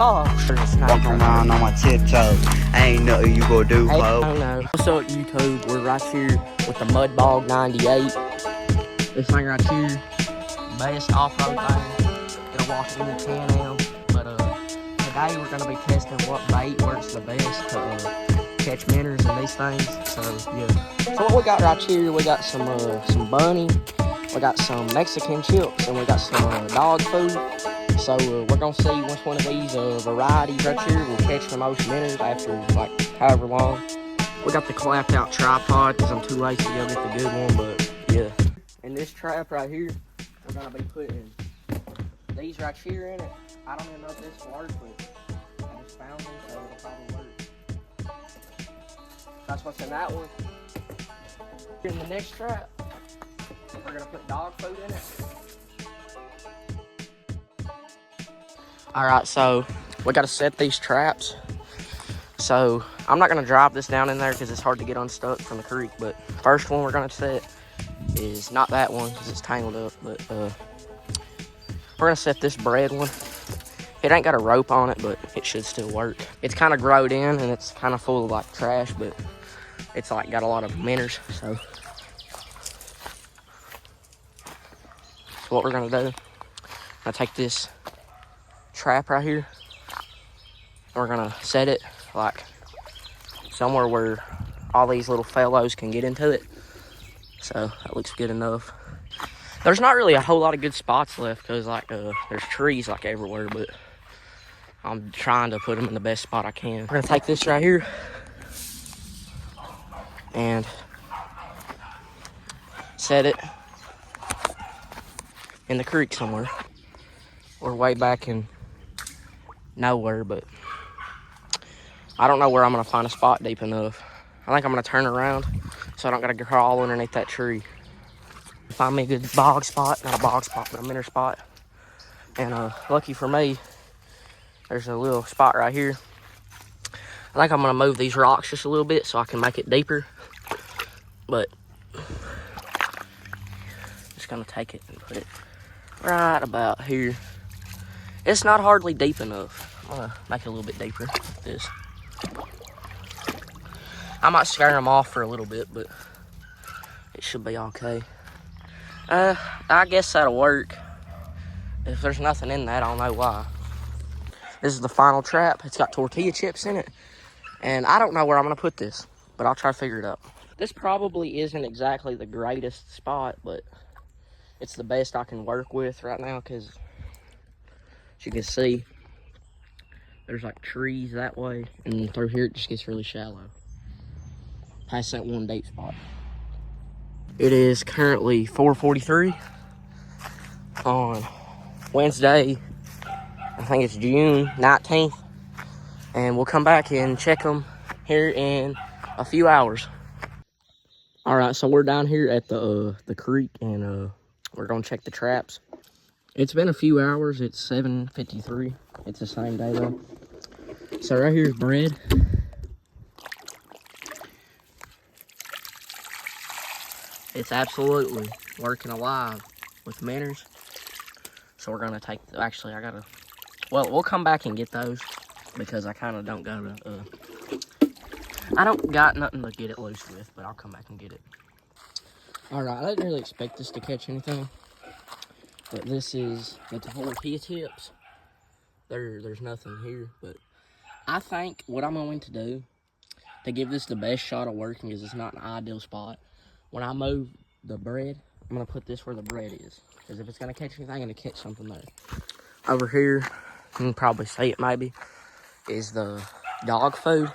Oh, sure, it's not. Walking around on my tiptoes. Ain't nothing you gonna do, Hey, ho. oh no. What's up, YouTube? We're right here with the Mud Bog 98. This thing right here, best off-road thing. It'll walk in the Can-Am. But today we're gonna be testing what bait works the best to catch minnows and these things. So yeah. So what we got right here, we got some bunny, we got some Mexican chips, and we got some dog food. So we're gonna see which one of these varieties right here will catch the most minnows after like however long. We got the clapped out tripod because I'm too lazy to go get the good one, but yeah. In this trap right here, we're gonna be putting these right here in it. I don't even know if this will work, but I just found them, so it'll probably work. That's what's in that one. In the next trap, we're gonna put dog food in it. Alright, so we gotta set these traps. So I'm not gonna drop this down in there because it's hard to get unstuck from the creek, but first one we're gonna set is not that one because it's tangled up, but we're gonna set this bread one. It ain't got a rope on it, but it should still work. It's kind of growed in and it's kind of full of like trash, but it's like got a lot of minnows. So what we're gonna do, I take this trap right here, and we're gonna set it like somewhere where all these little fellows can get into it. So that looks good enough. There's not really a whole lot of good spots left because like there's trees like everywhere, but I'm trying to put them in the best spot I can. We're gonna take this right here and set it in the creek somewhere. We're way back in nowhere, but I don't know where I'm gonna find a spot deep enough. I think I'm gonna turn around so I don't gotta crawl underneath that tree. Find me a good bog spot, not a bog spot, but a minnow spot. And lucky for me, there's a little spot right here. I think I'm gonna move these rocks just a little bit so I can make it deeper. But just gonna take it and put it right about here. It's not hardly deep enough. I'm gonna make it a little bit deeper like this. I might scare them off for a little bit, but it should be okay. I guess that'll work. If there's nothing in that, I don't know why. This is the final trap. It's got tortilla chips in it. And I don't know where I'm gonna put this, but I'll try to figure it out. This probably isn't exactly the greatest spot, but it's the best I can work with right now because as you can see, there's like trees that way, and through here it just gets really shallow. Past that one deep spot. It is currently 4:43 on Wednesday. I think it's June 19th, and we'll come back and check them here in a few hours. All right, so we're down here at the creek, and we're gonna check the traps. It's been a few hours. It's 7:53. It's the same day though. So right here's bread. It's absolutely working alive with minnows. So we're gonna take, actually I gotta, well, we'll come back and get those because I kind of don't go to, I don't got nothing to get it loose with, but I'll come back and get it. All right, I didn't really expect this to catch anything, but this is the tortilla chips. There's nothing here, but I think what I'm going to do to give this the best shot of working is it's not an ideal spot. When I move the bread, I'm gonna put this where the bread is. Because if it's gonna catch anything, I'm gonna catch something there. Over here, you can probably see it maybe, is the dog food.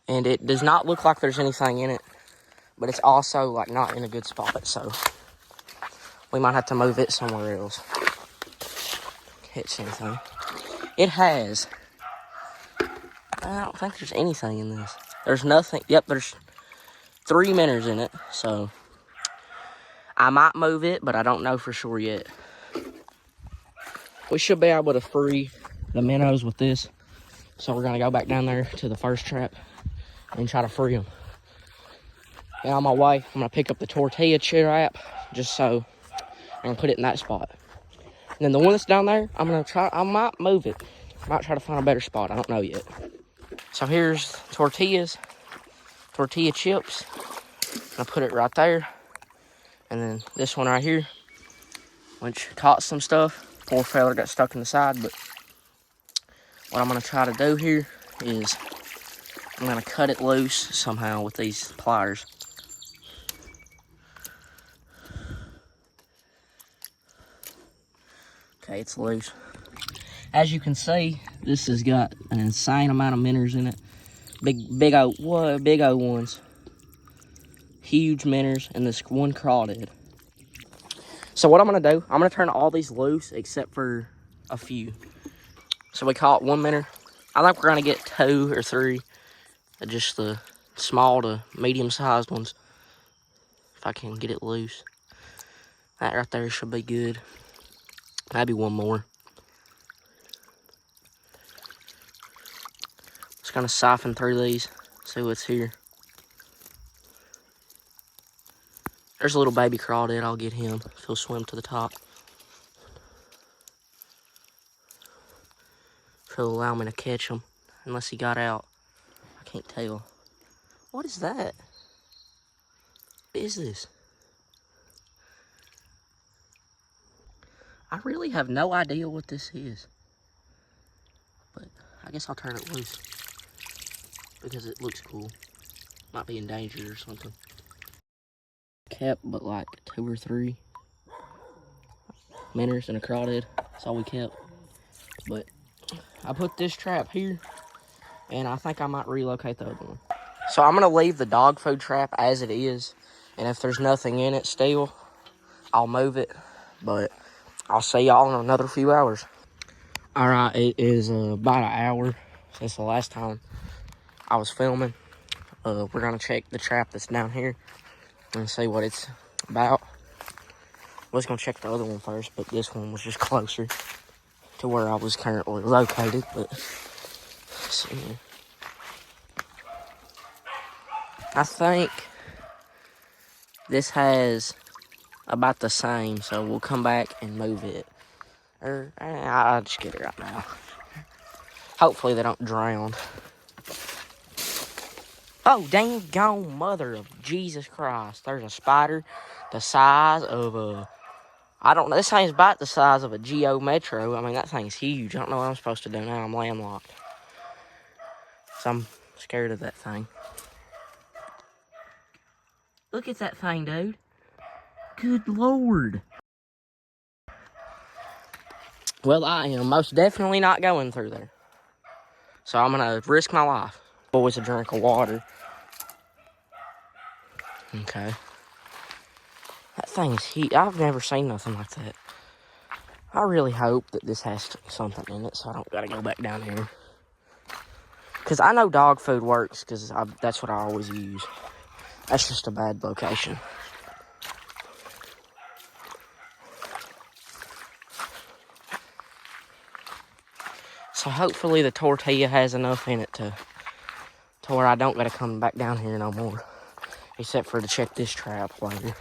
And it does not look like there's anything in it, but it's also like not in a good spot. So we might have to move it somewhere else. Catch anything. It has. I don't think there's anything in this. There's nothing. Yep, there's 3 minnows in it, so I might move it, but I don't know for sure yet. We should be able to free the minnows with this, so we're gonna go back down there to the first trap and try to free them. And on my way, I'm gonna pick up the tortilla trap just so I can put it in that spot. And then the one that's down there, I might move it. Might try to find a better spot. I don't know yet. So here's tortilla chips. I'll put it right there. And then this one right here, which caught some stuff. Poor fella got stuck in the side, but what I'm gonna try to do here is I'm gonna cut it loose somehow with these pliers. Okay, it's loose. As you can see, this has got an insane amount of minnows in it. Big old ones. Huge minnows, and this one crawdad. So what I'm gonna do, I'm gonna turn all these loose except for a few. So we caught one minnow. I think we're gonna get 2 or 3, just the small to medium-sized ones. If I can get it loose. That right there should be good. Maybe one more. Just gonna siphon through these, see what's here. There's a little baby crawdad. I'll get him if he'll swim to the top. If he'll allow me to catch him, unless he got out. I can't tell. What is that? What is this? I really have no idea what this is. But I guess I'll turn it loose. Because it looks cool. Might be in danger or something. Kept but like 2 or 3 minnows and a crawdad. That's all we kept. But I put this trap here, and I think I might relocate the other one. So I'm gonna leave the dog food trap as it is, and if there's nothing in it still, I'll move it. But I'll see y'all in another few hours. All right, it is about an hour since the last time I was filming. We're gonna check the trap that's down here and see what it's about. I was gonna check the other one first, but this one was just closer to where I was currently located. But let's see. I think this has about the same, so we'll come back and move it. Or I'll just get it right now. Hopefully they don't drown. Oh, dang gone mother of Jesus Christ. There's a spider the size of a... I don't know. This thing's about the size of a Geo Metro. I mean, that thing's huge. I don't know what I'm supposed to do now. I'm landlocked. So I'm scared of that thing. Look at that thing, dude. Good Lord. Well, I am most definitely not going through there. So I'm going to risk my life. Always a drink of water. Okay. That thing's huge. I've never seen nothing like that. I really hope that this has something in it so I don't got to go back down here. Because I know dog food works because that's what I always use. That's just a bad location. So hopefully the tortilla has enough in it to where I don't got to come back down here no more. Except for to check this trap later.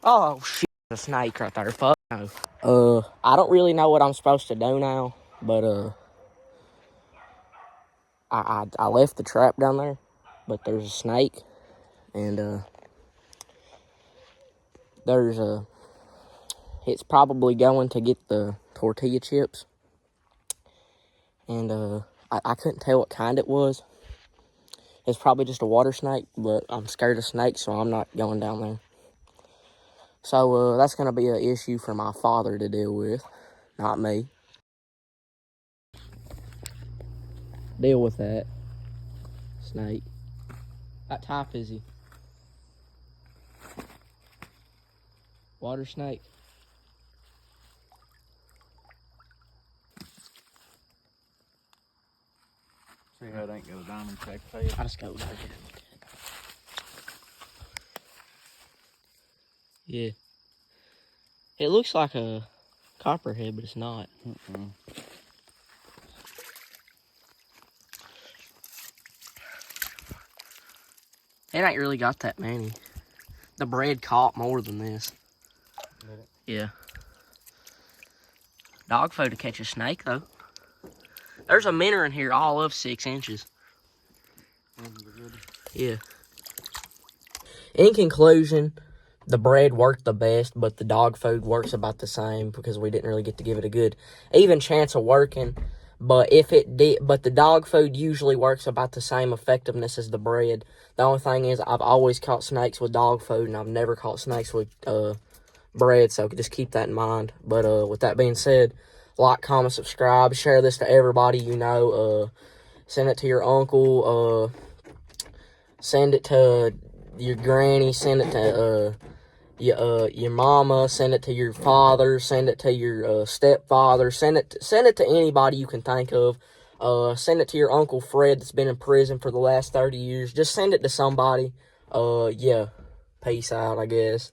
Oh, shit. There's a snake right there. Fuck no. I don't really know what I'm supposed to do now. But, I left the trap down there. But there's a snake. And, it's probably going to get the tortilla chips. And, I couldn't tell what kind it was. It's probably just a water snake, but I'm scared of snakes, so I'm not going down there. So, that's going to be an issue for my father to deal with, not me. Deal with that snake. What type is he? Water snake. See how it ain't got a diamond shaped head? I just go down here. Yeah. It looks like a copperhead, but it's not. It ain't really got that many. The bread caught more than this. Yeah. Dog food to catch a snake, though. There's a minnow in here all of 6 inches. Yeah. In conclusion, the bread worked the best, but the dog food works about the same because we didn't really get to give it a good even chance of working. But the dog food usually works about the same effectiveness as the bread. The only thing is, I've always caught snakes with dog food, and I've never caught snakes with bread. So just keep that in mind. But with that being said, like, comment, subscribe, share this to everybody you know. Send it to your uncle. Send it to your granny. Send it to your mama. Send it to your father. Send it to your stepfather. Send it to anybody you can think of. Send it to your Uncle Fred that's been in prison for the last 30 years. Just send it to somebody. Yeah. Peace out, I guess.